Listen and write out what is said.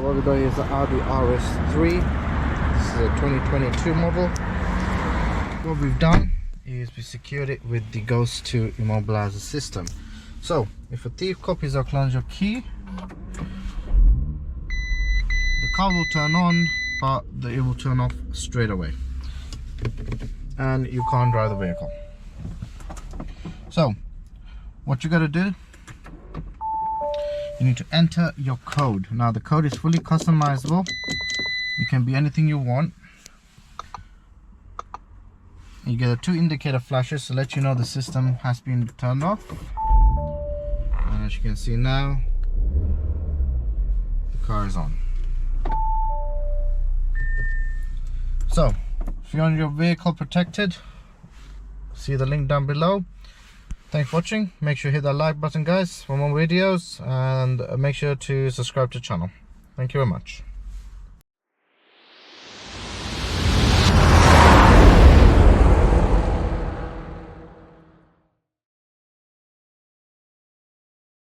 what we got here is the Audi RS6. This is a 2022 model. What we've done is we secured it with the Ghost 2 Immobiliser system. So if a thief copies or clones your key, the car will turn on, but it will turn off straight away, and you can't drive the vehicle. So what you got to do, you need to enter your code. Now the code is fully customizable. It can be anything you want. You get 2 indicator flashes to let you know the system has been turned off. And as you can see now, the car is on. So if you want your vehicle protected, see the link down below. Thanks for watching. Make sure you hit that like button, guys, for more videos, and make sure to subscribe to the channel. Thank you very much.